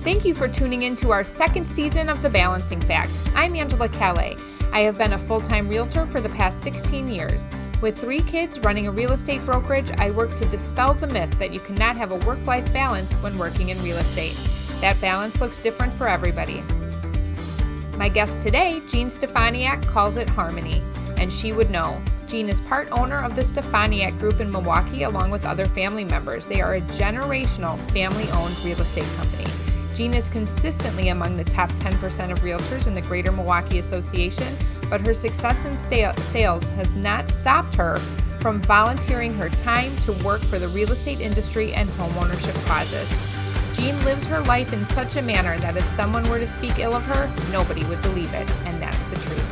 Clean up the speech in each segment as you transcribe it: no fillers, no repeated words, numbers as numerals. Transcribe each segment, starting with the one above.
Thank you for tuning in to our second season of The Balancing Fact. I'm Angela Calais. I have been a full-time realtor for the past 16 years. With 3 kids running a real estate brokerage, I work to dispel the myth that you cannot have a work-life balance when working in real estate. That balance looks different for everybody. My guest today, Jean Stefaniak, calls it harmony, and she would know. Jean is part owner of the Stefaniak Group in Milwaukee along with other family members. They are a generational family-owned real estate company. Jean is consistently among the top 10% of realtors in the Greater Milwaukee Association, but her success in sales has not stopped her from volunteering her time to work for the real estate industry and homeownership causes. Jean lives her life in such a manner that if someone were to speak ill of her, nobody would believe it, and that's the truth.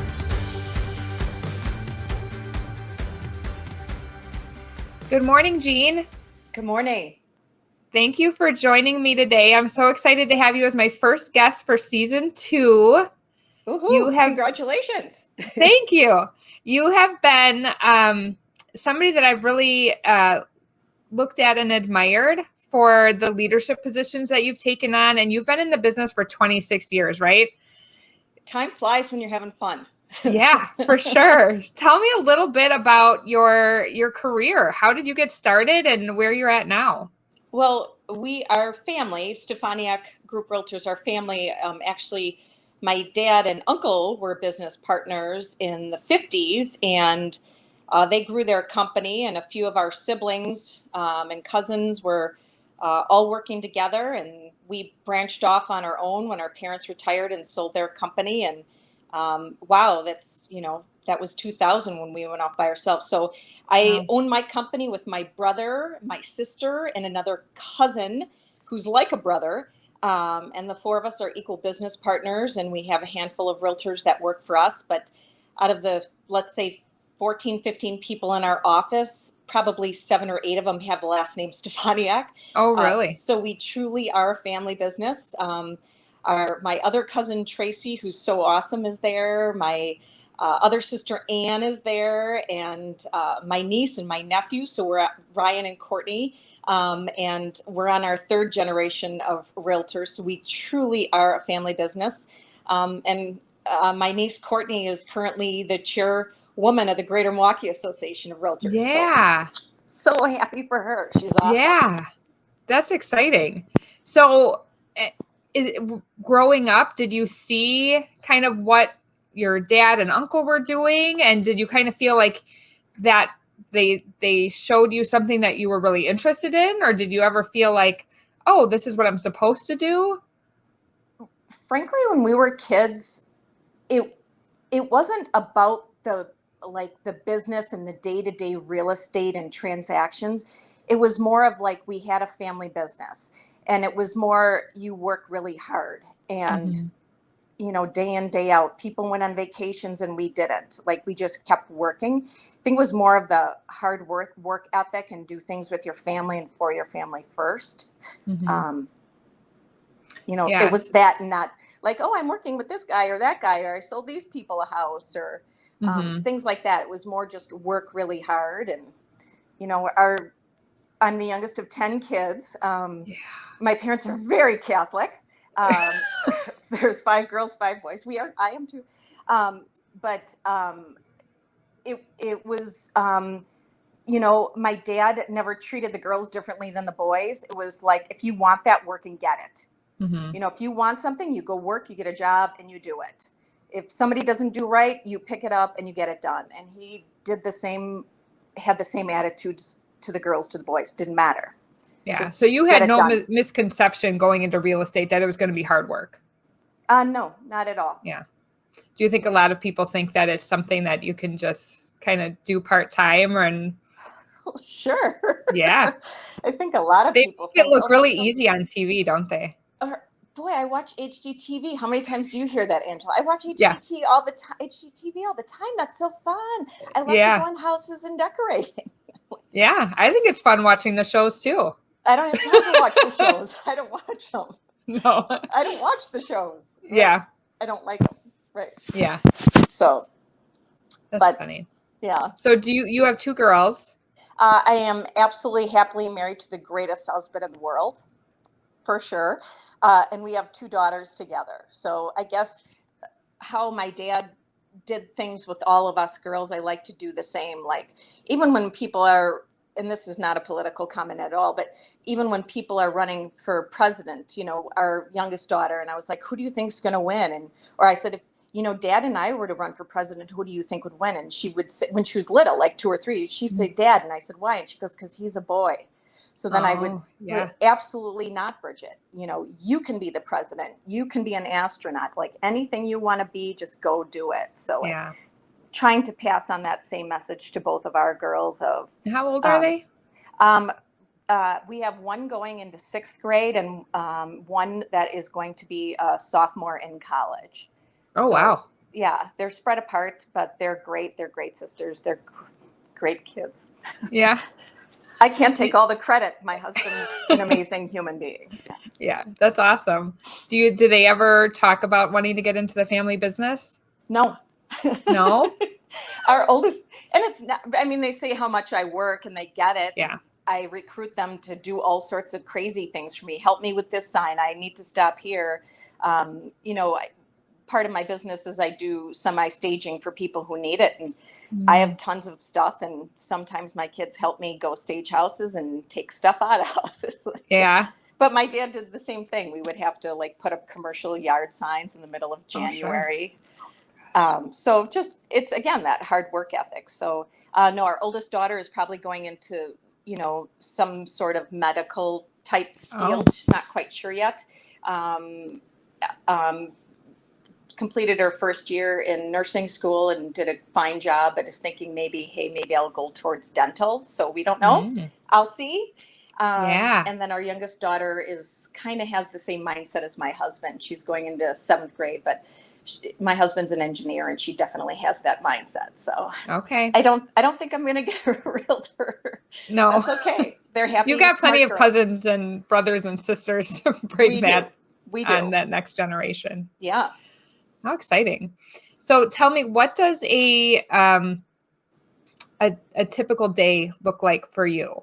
Good morning, Jean. Good morning. Thank you for joining me today. I'm so excited to have you as my first guest for season 2. Congratulations. Thank you. You have been somebody that I've really looked at and admired for the leadership positions that you've taken on, and you've been in the business for 26 years, right? Time flies when you're having fun. Yeah, for sure. Tell me a little bit about your career. How did you get started and where you're at now? Well, our family, Stefaniak Group Realtors, our family, actually, my dad and uncle were business partners in the 50s, and they grew their company, and a few of our siblings and cousins were all working together, and we branched off on our own when our parents retired and sold their company. And wow, that was 2000 when we went off by ourselves. So I own my company with my brother, my sister, and another cousin who's like a brother. And the 4 of us are equal business partners, and we have a handful of realtors that work for us. But out of the, let's say, 14, 15 people in our office, probably 7 or 8 of them have the last name Stefaniak. Oh, really? So we truly are a family business. My other cousin Tracy, who's so awesome, is there. My other sister Anne is there, and my niece and my nephew. So we're at Ryan and Courtney, and we're on our 3rd generation of realtors. So we truly are a family business. And my niece Courtney is currently the chairwoman of the Greater Milwaukee Association of Realtors. Yeah. So happy for her. She's awesome. Yeah, that's exciting. So growing up, did you see kind of what your dad and uncle were doing? And did you kind of feel like that they showed you something that you were really interested in? Or did you ever feel like, oh, this is what I'm supposed to do? Frankly, when we were kids, it wasn't about the business and the day-to-day real estate and transactions. It was more of like we had a family business, and it was more you work really hard and day in, day out. People went on vacations and we didn't. Like, we just kept working. I think it was more of the hard work ethic and do things with your family and for your family first. It was that, and not like, oh, I'm working with this guy or that guy, or I sold these people a house, or things like that. It was more just work really hard. And, I'm the youngest of 10 kids. My parents are very Catholic. There's 5 girls, 5 boys. I am too. But it was, my dad never treated the girls differently than the boys. It was like, if you want that, work and get it. If you want something, you go work, you get a job, and you do it. If somebody doesn't do right, you pick it up and you get it done. And he had the same attitudes to the girls, to the boys. Didn't matter. Yeah. Just so you had no misconception going into real estate that it was going to be hard work? No, not at all. Yeah. Do you think a lot of people think that it's something that you can just kind of do part-time? Sure. Yeah. I think a lot of people think it look really easy on TV, don't they? Boy, I watch HGTV. How many times do you hear that, Angela? I watch HGTV all the time. HGTV all the time. That's so fun. I love to go in houses and decorating. Yeah, I think it's fun watching the shows too. I don't have time to watch the shows. I don't watch them. No. I don't watch the shows. Right? Yeah. I don't like them. Right. Yeah. So. That's funny. Yeah. So do you have 2 girls? I am absolutely happily married to the greatest husband in the world. for sure. And we have 2 daughters together. So I guess how my dad did things with all of us girls, I like to do the same. Like, even when people are, and this is not a political comment at all, but even when people are running for president, our youngest daughter, and I was like, who do you think's going to win? Or I said, if, Dad and I were to run for president, who do you think would win? And she would say, when she was little, like 2 or 3, she'd say, Dad. And I said, why? And she goes, because he's a boy. So then I would, absolutely not, Bridget. You can be the president. You can be an astronaut. Like, anything you want to be, just go do it. So trying to pass on that same message to both of our girls. Of how old are they? We have one going into 6th grade and one that is going to be a sophomore in college. Oh, wow. Yeah, they're spread apart, but they're great. They're great sisters. They're great kids. Yeah. I can't take all the credit. My husband's an amazing human being. Yeah, that's awesome. Do they ever talk about wanting to get into the family business? No. No? Our oldest, and it's not, they say how much I work and they get it. Yeah. I recruit them to do all sorts of crazy things for me. Help me with this sign. I need to stop here. Part of my business is I do semi-staging for people who need it. And I have tons of stuff. And sometimes my kids help me go stage houses and take stuff out of houses. Yeah. But my dad did the same thing. We would have to put up commercial yard signs in the middle of January. Oh, sure. So just, it's again, that hard work ethic. So no, our oldest daughter is probably going into, some sort of medical type field. She's not quite sure yet. Completed her first year in nursing school and did a fine job, but is thinking maybe I'll go towards dental. So we don't know. I'll see. And then our youngest daughter has the same mindset as my husband. She's going into 7th grade, but my husband's an engineer and she definitely has that mindset. So okay. I don't think I'm going to get her a realtor. No, that's okay. They're happy. You got plenty of cousins and brothers and sisters to bring we do on that next generation. Yeah. How exciting. So tell me, what does a typical day look like for you?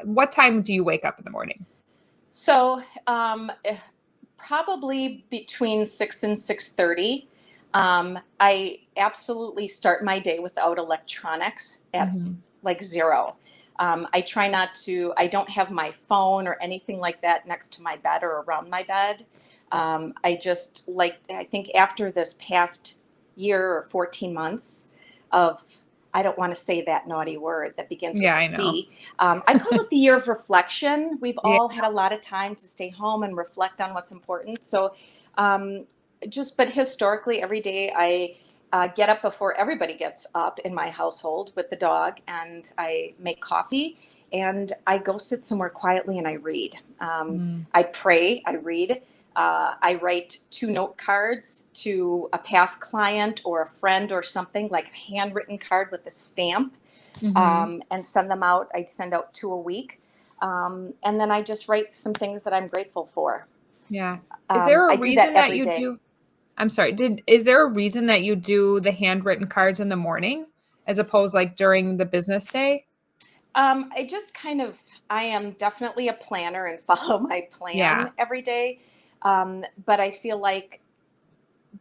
What time do you wake up in the morning? So probably between 6 and 6:30. I absolutely start my day without electronics at 0. I try not to, I don't have my phone or anything like that next to my bed or around my bed. I think after this past year or 14 months of, I don't want to say that naughty word that begins with a C. I call it the year of reflection. We've all had a lot of time to stay home and reflect on what's important. So but historically, every day I get up before everybody gets up in my household with the dog, and I make coffee and I go sit somewhere quietly and I read. I pray, I read. I write 2 note cards to a past client or a friend or something, like a handwritten card with a stamp, and send them out. I send out 2 a week. And then I just write some things that I'm grateful for. Yeah. Is there a reason that you day. do? I'm sorry. Is there a reason that you do the handwritten cards in the morning as opposed during the business day? I am definitely a planner and follow my plan every day. But I feel like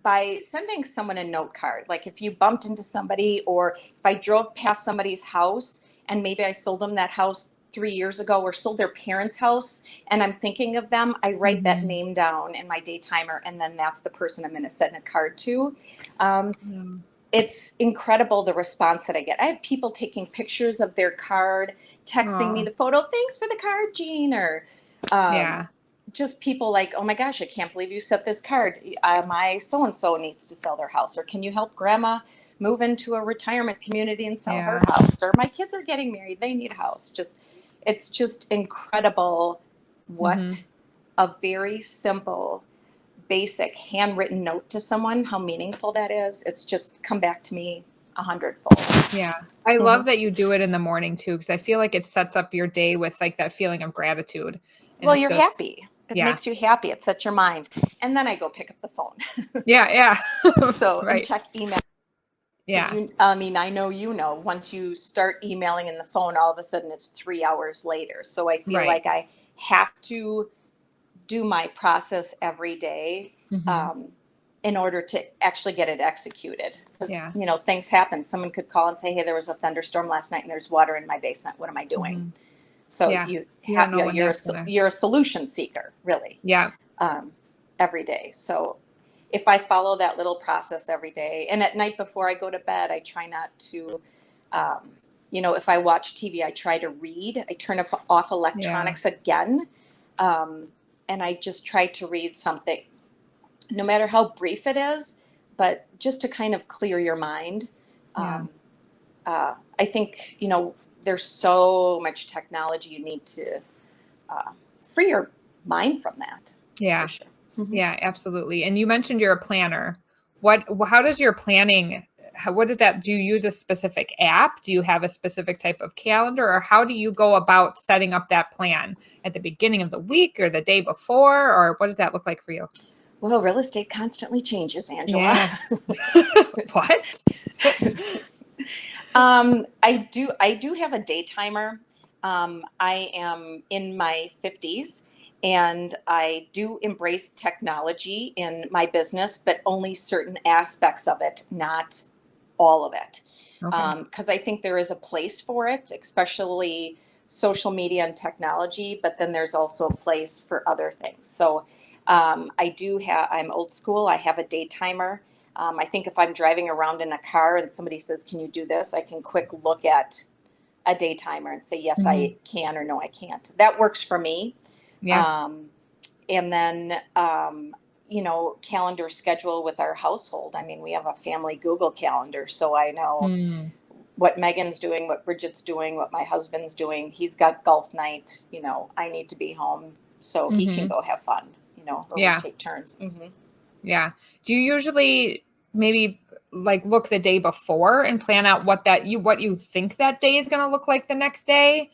by sending someone a note card, like if you bumped into somebody or if I drove past somebody's house and maybe I sold them that house 3 years ago or sold their parents' house and I'm thinking of them, I write that name down in my day timer, and then that's the person I'm going to send a card to. It's incredible the response that I get. I have people taking pictures of their card, texting me the photo. Thanks for the card, Jean. Or just people like, oh my gosh, I can't believe you sent this card. My so-and-so needs to sell their house. Or can you help grandma move into a retirement community and sell her house? Or my kids are getting married. They need a house. It's just incredible what a very simple, basic handwritten note to someone, how meaningful that is. It's just come back to me 100-fold. Yeah. I love that you do it in the morning too, because I feel like it sets up your day with that feeling of gratitude. And well, you're happy. It makes you happy. It sets your mind. And then I go pick up the phone. And check email. Yeah. I know, once you start emailing in the phone, all of a sudden it's 3 hours later. So I feel like I have to do my process every day in order to actually get it executed. Because, Yeah. things happen. Someone could call and say, hey, there was a thunderstorm last night and there's water in my basement. What am I doing? So Yeah. You don't know when you're a solution seeker, really, Yeah. every day. So if I follow that little process every day, and at night before I go to bed, I try not to, if I watch TV, I try to read. I turn off electronics again, and I just try to read something, no matter how brief it is, but just to kind of clear your mind. I think, there's so much technology, you need to free your mind from that. Yeah. For sure. Yeah, absolutely. And you mentioned you're a planner. How does your planning, what does that, do you use a specific app? Do you have a specific type of calendar, or how do you go about setting up that plan at the beginning of the week or the day before, or what does that look like for you? Well, real estate constantly changes, Angela. Yeah. What? I do have a day timer. I am in my 50s and I do embrace technology in my business, but only certain aspects of it, not all of it. Okay. Because I think there is a place for it, especially social media and technology, but then there's also a place for other things. So I'm old school. I have a day timer. I think if I'm driving around in a car and somebody says, can you do this? I can quick look at a day timer and say, yes, I can, or no, I can't. That works for me. Yeah. And then, calendar schedule with our household. I mean, we have a family Google calendar, so I know what Megan's doing, what Bridget's doing, what my husband's doing. He's got golf night. I need to be home so he can go have fun. Or we take turns. Yeah. Do you usually maybe like look the day before and plan out what you think that day is going to look like the next day?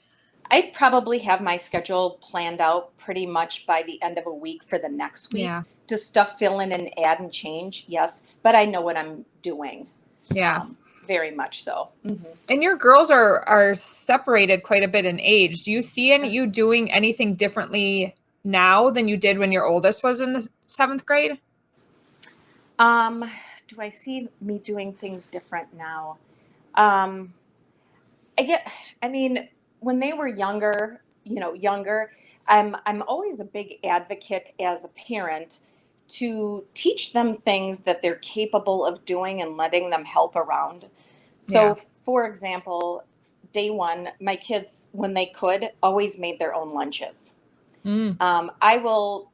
I probably have my schedule planned out pretty much by the end of a week for the next week. Yeah. Does stuff fill in and add and change? Yes, but I know what I'm doing. Yeah. Very much so. And your girls are separated quite a bit in age. Do you see you doing anything differently now than you did when your oldest was in the 7th grade? Do I see me doing things different now? Um, I mean, when they were younger, I'm always a big advocate as a parent to teach them things that they're capable of doing and letting them help around. So, for example, day one, my kids, when they could, always made their own lunches. I will,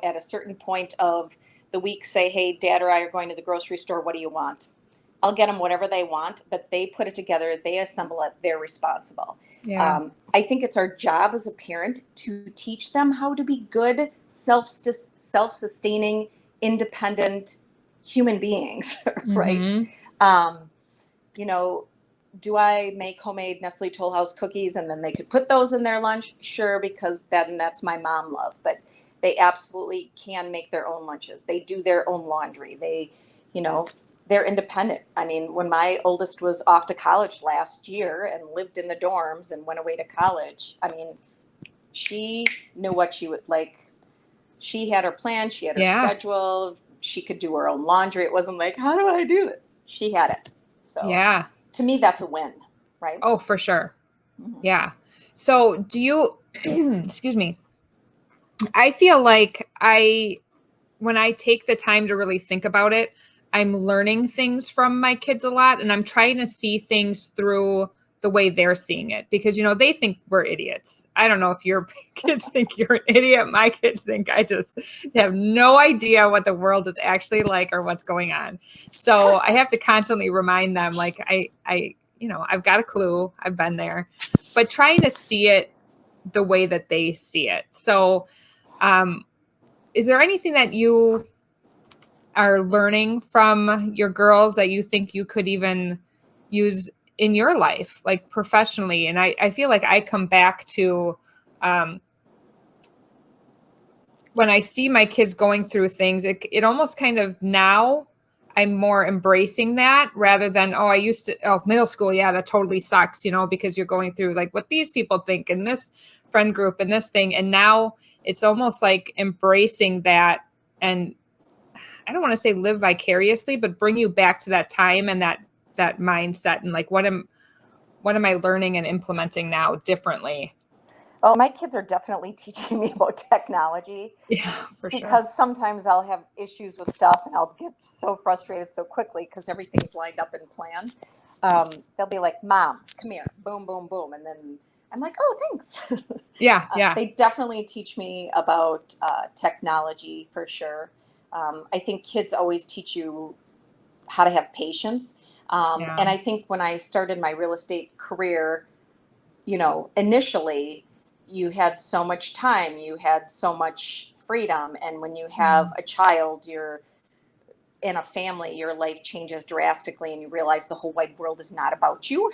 at a certain point of the week say, hey, Dad or I are going to the grocery store. What do you want? I'll get them whatever they want, but they put it together. They assemble it. They're responsible. Yeah. I think it's our job as a parent to teach them how to be good, self-sustaining, independent human beings, right? Do I make homemade Nestle Toll House cookies and then they could put those in their lunch? Sure, because that's my mom love. But they absolutely can make their own lunches. They do their own laundry. They're independent. I mean, when my oldest was off to college last year and lived in the dorms and went away to college, I mean, she knew what she would like. She had her plan. She had her schedule. She could do her own laundry. It wasn't like, how do I do it? She had it. So to me, that's a win, right? Oh, for sure. Yeah. So do you, excuse me, I feel like when I take the time to really think about it, I'm learning things from my kids a lot, and I'm trying to see things through the way they're seeing it, because, they think we're idiots. I don't know if your kids think you're an idiot. My kids think I just have no idea what the world is actually like or what's going on. So I have to constantly remind them, like, I've got a clue. I've been there, but trying to see it the way that they see it. So, is there anything that you are learning from your girls that you think you could even use in your life, like professionally? And I feel like I come back to when I see my kids going through things, it almost kind of now I'm more embracing that rather than, middle school. Yeah, that totally sucks, because you're going through like what these people think and this friend group and this thing. And now it's almost like embracing that. And I don't want to say live vicariously, but bring you back to that time and that mindset. And like, what am I learning and implementing now differently? Oh, my kids are definitely teaching me about technology. Yeah, for sure. Because sometimes I'll have issues with stuff and I'll get so frustrated so quickly because everything's lined up and planned. They'll be like, Mom, come here, boom, boom, boom. And then I'm like, oh, thanks. Yeah. Yeah. They definitely teach me about technology for sure. I think kids always teach you how to have patience. Yeah. And I think when I started my real estate career, initially you had so much time, you had so much freedom. And when you have a child, you're in a family, your life changes drastically and you realize the whole wide world is not about you.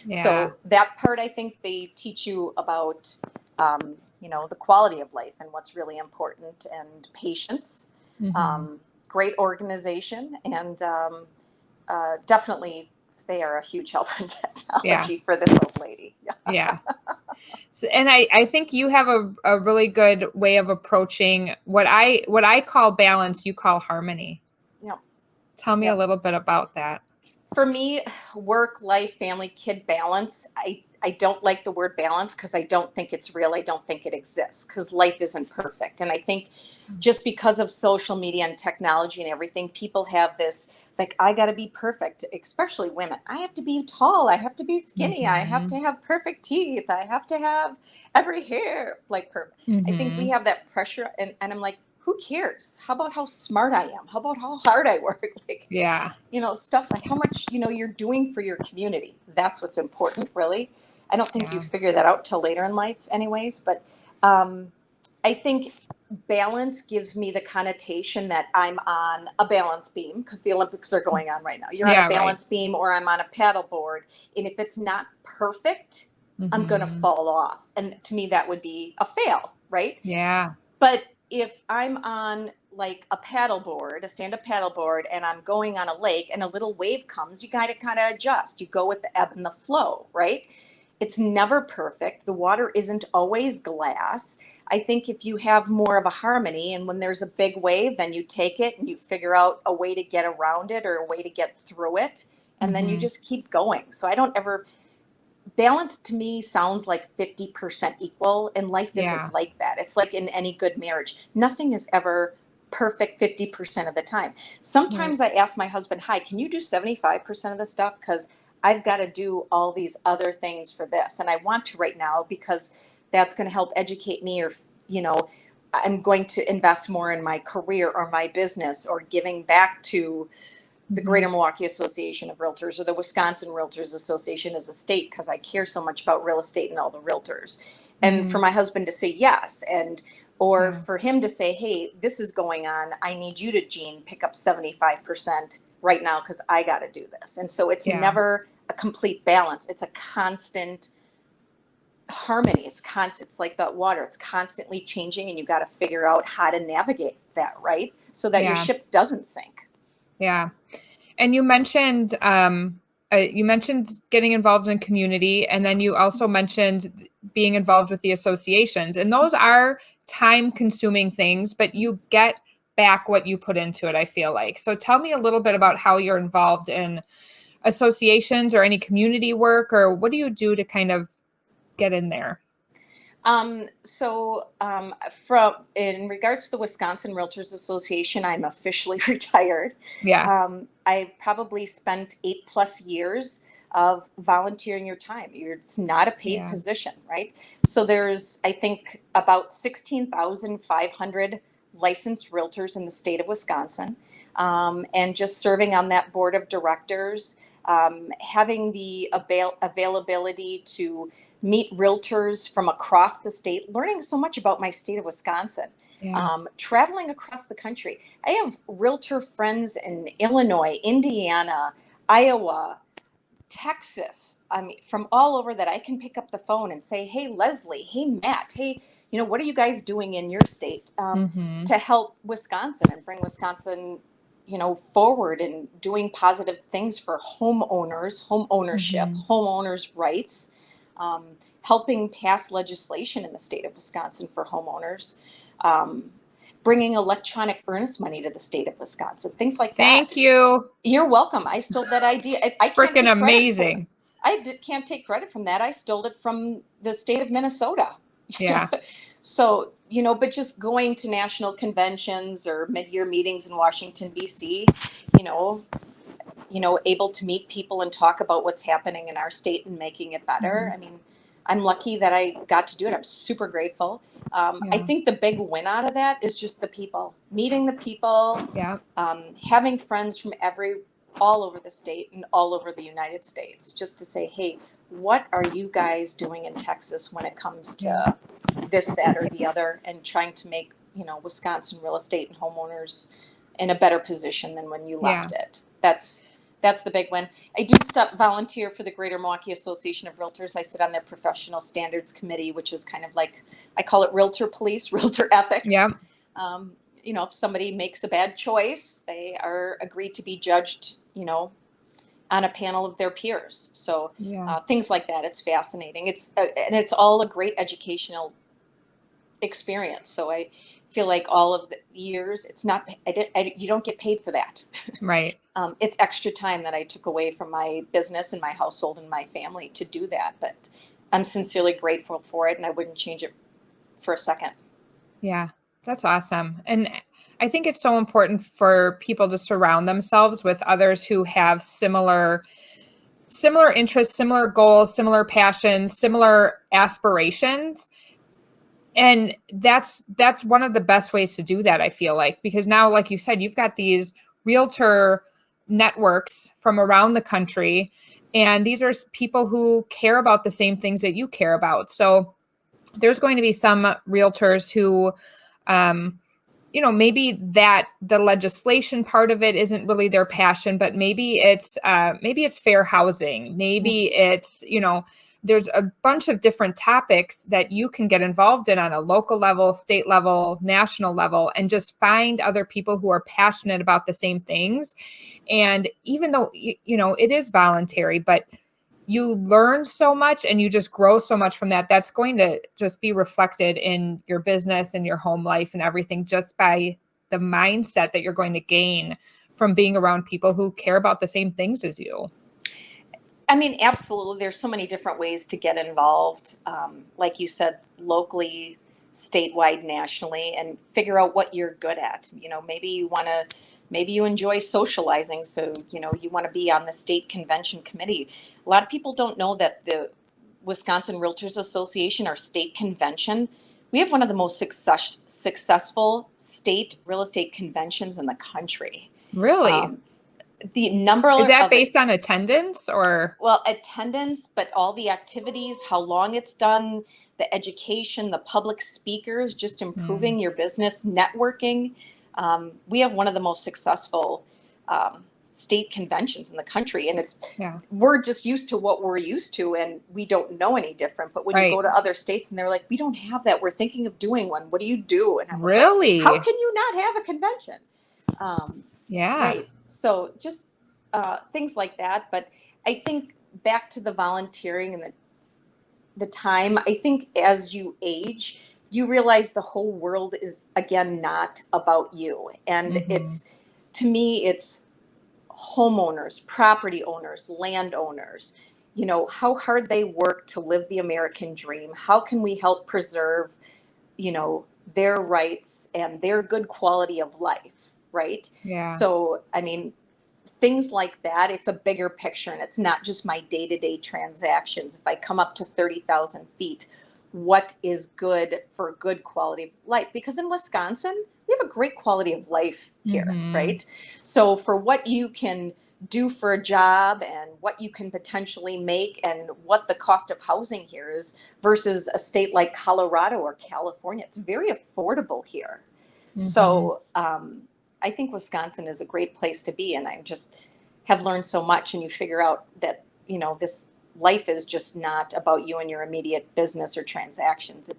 Yeah. So that part, I think they teach you about, the quality of life and what's really important and patience, great organization, and definitely they are a huge help in technology for this old lady. Yeah. So, and I think you have a really good way of approaching what I call balance, you call harmony. Yeah. Tell me a little bit about that. For me, work, life, family, kid balance, I don't like the word balance because I don't think it's real. I don't think it exists because life isn't perfect. And I think just because of social media and technology and everything, people have this, like, I got to be perfect, especially women. I have to be tall. I have to be skinny. I have to have perfect teeth. I have to have every hair like perfect. I think we have that pressure. And I'm like, who cares? How about how smart I am? How about how hard I work? Like, stuff like how much, you're doing for your community. That's what's important, really. I don't think you figure that out till later in life anyways, but I think balance gives me the connotation that I'm on a balance beam because the Olympics are going on right now. You're on a balance beam or I'm on a paddle board. And if it's not perfect, I'm going to fall off. And to me, that would be a fail, right? Yeah. But if I'm on like a stand-up paddle board, and I'm going on a lake and a little wave comes, you got to kind of adjust. You go with the ebb and the flow, right? It's never perfect. The water isn't always glass. I think if you have more of a harmony and when there's a big wave, then you take it and you figure out a way to get around it or a way to get through it. And then you just keep going. So I don't ever, balance to me sounds like 50% equal, and life isn't like that. It's like in any good marriage. Nothing is ever perfect 50% of the time. Sometimes I ask my husband, hi, can you do 75% of the stuff? Because I've got to do all these other things for this. And I want to right now because that's going to help educate me, or, I'm going to invest more in my career or my business or giving back to the Greater Milwaukee Association of Realtors or the Wisconsin Realtors Association as a state because I care so much about real estate and all the realtors. And for my husband to say yes, or for him to say, hey, this is going on. I need you to, Jean, pick up 75% right now because I got to do this. And so it's never a complete balance. It's a constant harmony. It's constant. It's like that water. It's constantly changing, and you got to figure out how to navigate that, right? So that your ship doesn't sink. Yeah. And you mentioned getting involved in community, and then you also mentioned being involved with the associations. And those are time-consuming things, but you get back what you put into it, I feel like. So tell me a little bit about how you're involved in associations or any community work, or what do you do to kind of get in there? From in regards to the Wisconsin Realtors Association, I'm officially retired. Yeah. I probably spent 8+ years of volunteering your time. It's not a paid position, right? So there's, I think, about 16,500 licensed realtors in the state of Wisconsin. And just serving on that board of directors, having the availability to meet realtors from across the state, learning so much about my state of Wisconsin, traveling across the country. I have realtor friends in Illinois, Indiana, Iowa, Texas, I mean, from all over that I can pick up the phone and say, hey, Leslie, hey, Matt, hey, what are you guys doing in your state to help Wisconsin and bring Wisconsin forward and doing positive things for homeowners, home ownership, Mm-hmm. homeowners' rights, helping pass legislation in the state of Wisconsin for homeowners, bringing electronic earnest money to the state of Wisconsin, things like Thank that. you. You're welcome. I stole that idea. I can't Freaking take credit for it. amazing. Can't take credit from that. I stole it from the state of Minnesota. Yeah. So, but just going to national conventions or mid-year meetings in Washington, D.C., you know, able to meet people and talk about what's happening in our state and making it better. Mhm. I mean, I'm lucky that I got to do it. I'm super grateful. I Yeah. think the big win out of that is just the people, meeting the people, Yeah. having friends from all over the state and all over the United States, just to say, hey, what are you guys doing in Texas when it comes to this, that, or the other, and trying to make, Wisconsin real estate and homeowners in a better position than when you Yeah. left it. That's the big one. I do volunteer for the Greater Milwaukee Association of Realtors. I sit on their professional standards committee, which is kind of like, I call it Realtor Police, Realtor Yeah. Ethics. If somebody makes a bad choice, they are agreed to be judged, on a panel of their peers. So Yeah. things like that. It's fascinating. And it's all a great educational experience. So I feel like all of the years, it's not, you don't get paid for that. Right. It's extra time that I took away from my business and my household and my family to do that. But I'm sincerely grateful for it, and I wouldn't change it for a second. Yeah. That's awesome. And I think it's so important for people to surround themselves with others who have similar interests, similar goals, similar passions, similar aspirations. And that's one of the best ways to do that, I feel like, because now, like you said, you've got these realtor networks from around the country, and these are people who care about the same things that you care about. So there's going to be some realtors who, maybe that the legislation part of it isn't really their passion, but maybe it's fair housing. Maybe it's, there's a bunch of different topics that you can get involved in on a local level, state level, national level, and just find other people who are passionate about the same things. And even though, it is voluntary, but you learn so much and you just grow so much from that. That's going to just be reflected in your business and your home life and everything, just by the mindset that you're going to gain from being around people who care about the same things as you. I mean, absolutely. There's so many different ways to get involved. Like you said, locally, statewide, nationally, and figure out what you're good at. Maybe you enjoy socializing. So, you want to be on the state convention committee. A lot of people don't know that the Wisconsin Realtors Association, our state convention, we have one of the most successful state real estate conventions in the country. Really? The number Is that of it, based on attendance or? well, attendance, but all the activities, how long it's done, the education, the public speakers, just improving your business, networking. We have one of the most successful state conventions in the country, and Yeah. we're just used to what we're used to, and we don't know any different. But when you Right. go to other states and they're like, we don't have that, we're thinking of doing one. What do you do? And I was like, how Really? can you not have a convention? Yeah. Right. So just things like that. But I think back to the volunteering and the time, I think as you age, you realize the whole world is, again, not about you. And Mm-hmm. to me, it's homeowners, property owners, landowners, how hard they work to live the American dream. How can we help preserve, their rights and their good quality of life, right? Yeah. So, I mean, things like that, it's a bigger picture, and it's not just my day-to-day transactions. If I come up to 30,000 feet, what is good for good quality of life? Because in Wisconsin, we have a great quality of life here, Mm-hmm. right? So for what you can do for a job and what you can potentially make and what the cost of housing here is versus a state like Colorado or California, it's very affordable here. Mm-hmm. So I think Wisconsin is a great place to be, and I just have learned so much. And you figure out that this life is just not about you and your immediate business or transactions.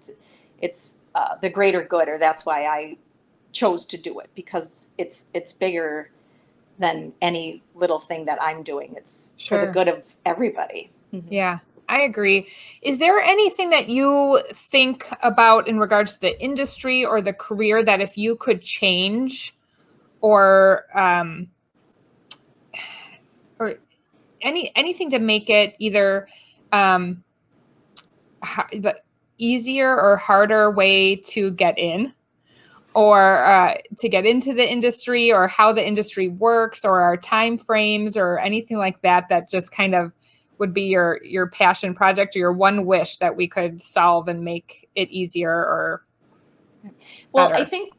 It's the greater good, or that's why I chose to do it, because it's bigger than any little thing that I'm doing. It's for the Sure. good of everybody. Yeah, I agree. Is there anything that you think about in regards to the industry or the career that if you could change or or anything to make it either the easier or harder way to get in or to get into the industry or how the industry works or our time frames or anything like that, that just kind of would be your passion project or your one wish that we could solve and make it easier or Well, better? I think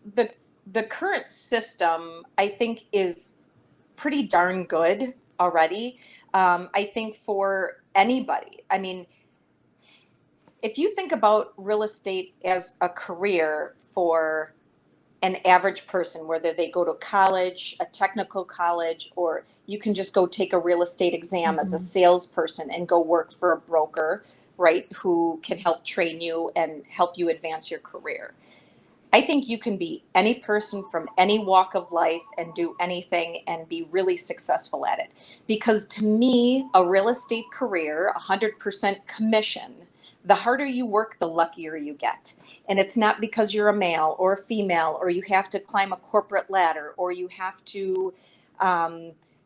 the current system, I think, is pretty darn good already. I think for anybody, I mean, if you think about real estate as a career for an average person, whether they go to college, a technical college, or you can just go take a real estate exam as a salesperson and go work for a broker, right, who can help train you and help you advance your career. I think you can be any person from any walk of life and do anything and be really successful at it. Because to me, a real estate career, 100% commission, the harder you work, the luckier you get. And it's not because you're a male or a female, or you have to climb a corporate ladder, or you have to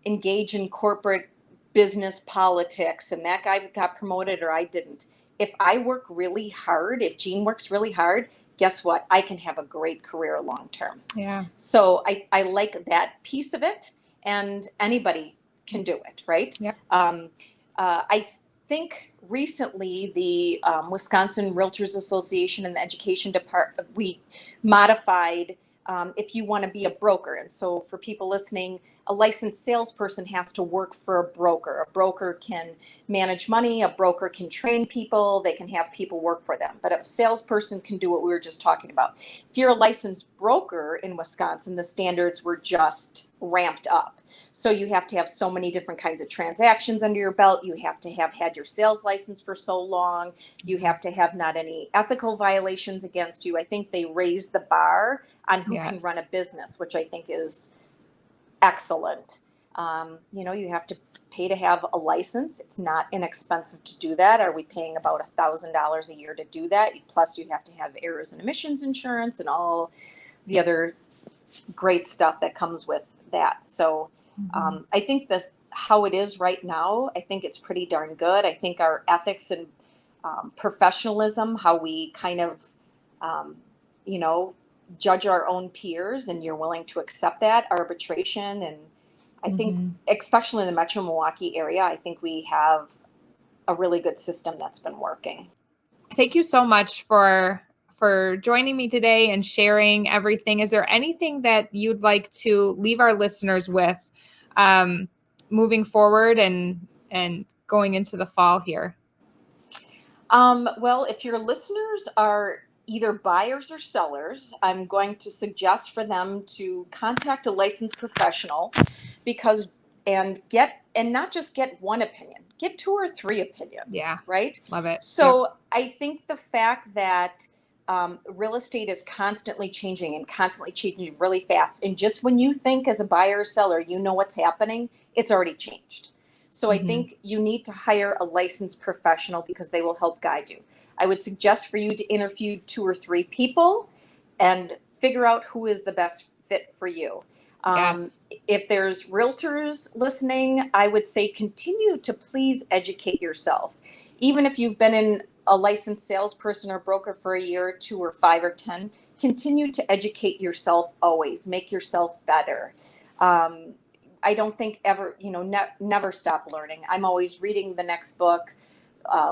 engage in corporate business politics, and that guy got promoted or I didn't. If I work really hard, if Jean works really hard, guess what? I can have a great career long term. Yeah. So I like that piece of it, and anybody can do it, right? Yeah. I think recently the Wisconsin Realtors Association and the Education Department, we modified if you want to be a broker. And so for people listening, a licensed salesperson has to work for a broker. A broker can manage money, a broker can train people, they can have people work for them. But a salesperson can do what we were just talking about. If you're a licensed broker in Wisconsin, the standards were just ramped up. So you have to have so many different kinds of transactions under your belt. You have to have had your sales license for so long. You have to have not any ethical violations against you. I think they raised the bar on who can run a business, which I think is excellent. You have to pay to have a license. It's not inexpensive to do that. Are we paying about $1,000 a year to do that? Plus you have to have errors and emissions insurance and all the other great stuff that comes with that. So I think this, how it is right now, I think it's pretty darn good. I think our ethics and professionalism, how we kind of, judge our own peers, and you're willing to accept that arbitration. And I think, especially in the Metro Milwaukee area, I think we have a really good system that's been working. Thank you so much for joining me today and sharing everything. Is there anything that you'd like to leave our listeners with moving forward and going into the fall here? Well, if your listeners are either buyers or sellers, I'm going to suggest for them to contact a licensed professional and not just get one opinion, get 2 or 3 opinions. Yeah. Right. Love it. So yep. I think the fact that real estate is constantly changing really fast. And just when you think as a buyer or seller, you know what's happening, it's already changed. So I think you need to hire a licensed professional because they will help guide you. I would suggest for you to interview 2 or 3 people and figure out who is the best fit for you. If there's realtors listening, I would say continue to please educate yourself. Even if you've been in a licensed salesperson or broker for a year or 2 or 5 or 10, continue to educate yourself always. Make yourself better. I don't think ever, never stop learning. I'm always reading the next book,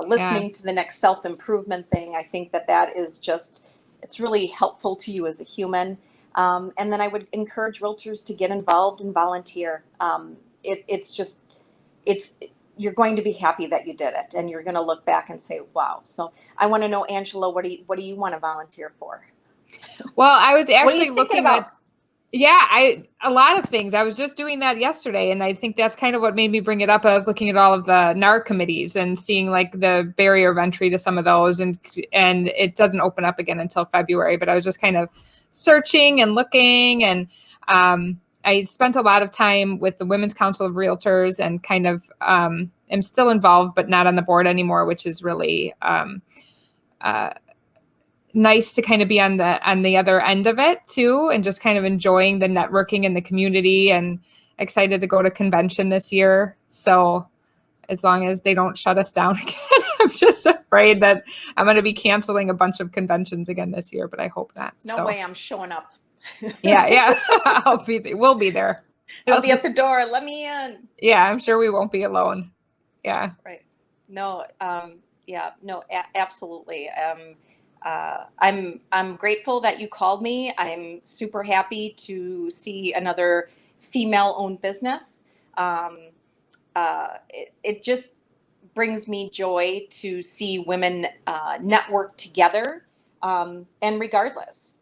listening to the next self-improvement thing. I think that is just, it's really helpful to you as a human. And then I would encourage realtors to get involved and volunteer. You're going to be happy that you did it, and you're going to look back and say, wow. So I want to know, Angela, what do you want to volunteer for? Well, I was actually looking at a lot of things. I was just doing that yesterday, and I think that's kind of what made me bring it up. I was looking at all of the NAR committees and seeing like the barrier of entry to some of those, and it doesn't open up again until February. But I was just kind of searching and looking, and I spent a lot of time with the Women's Council of Realtors and kind of am still involved, but not on the board anymore, which is really nice to kind of be on the other end of it too, and just kind of enjoying the networking in the community, and excited to go to convention this year. So as long as they don't shut us down again, I'm just afraid that I'm going to be canceling a bunch of conventions again this year, but I hope not. No way I'm showing up. Yeah. We'll be there. I'll be at the door. Let me in. Yeah, I'm sure we won't be alone. Yeah. Right. No. Absolutely. I'm grateful that you called me. I'm super happy to see another female-owned business. It just brings me joy to see women network together, and regardless,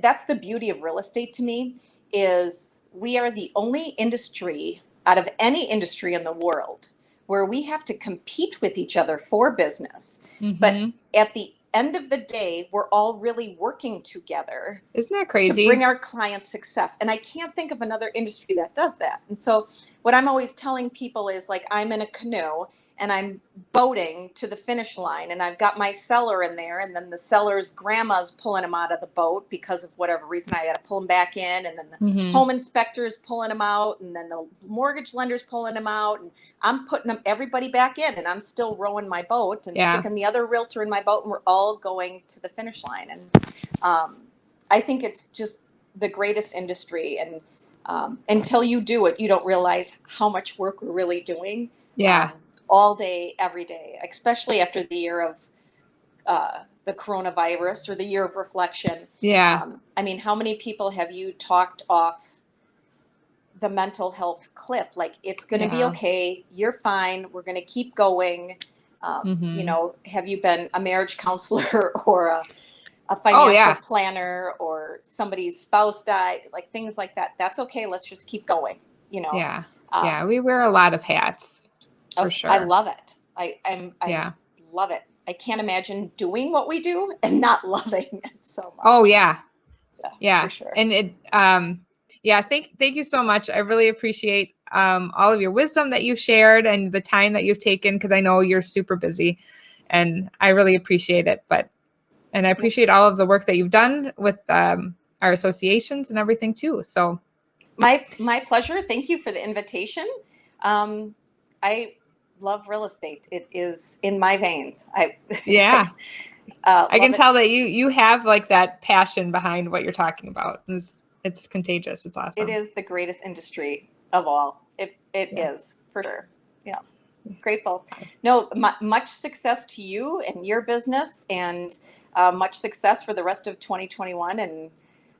that's the beauty of real estate to me, is we are the only industry out of any industry in the world where we have to compete with each other for business. Mm-hmm. But at the end of the day, we're all really working together. Isn't that crazy? To bring our clients success. And I can't think of another industry that does that. And so what I'm always telling people is, like, I'm in a canoe and I'm boating to the finish line, and I've got my seller in there, and then the seller's grandma's pulling him out of the boat because of whatever reason. I got to pull him back in, and then the home inspector's pulling him out, and then the mortgage lender's pulling him out, and I'm putting everybody back in, and I'm still rowing my boat and sticking the other realtor in my boat, and we're all going to the finish line. And I think it's just the greatest industry, and until you do it, you don't realize how much work we're really doing. Yeah. All day, every day, especially after the year of the coronavirus, or the year of reflection. Yeah. I mean, how many people have you talked off the mental health cliff? Like, it's going to be okay. You're fine. We're going to keep going. Have you been a marriage counselor or a financial planner, or somebody's spouse died, like things like that? That's okay. Let's just keep going. Yeah. We wear a lot of hats. For sure. I love it. I love it. I can't imagine doing what we do and not loving it so much. Oh yeah. For sure. And it, thank you so much. I really appreciate all of your wisdom that you've shared and the time that you've taken, because I know you're super busy, and I really appreciate it. And I appreciate all of the work that you've done with our associations and everything too. So my pleasure. Thank you for the invitation. I love real estate. It is in my veins. I can tell that you have like that passion behind what you're talking about. It's contagious. It's awesome. It is the greatest industry of all. It is, for sure. Yeah. Grateful. No, much success to you and your business, and much success for the rest of 2021. And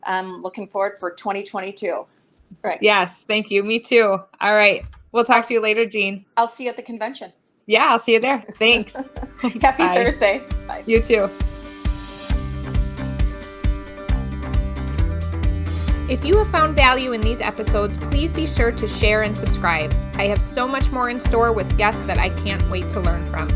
I'm looking forward for 2022. Right. Yes. Thank you. Me too. All right. We'll talk to you later, Jean. I'll see you at the convention. Yeah, I'll see you there. Thanks. Happy Thursday. Bye. You too. If you have found value in these episodes, please be sure to share and subscribe. I have so much more in store with guests that I can't wait to learn from.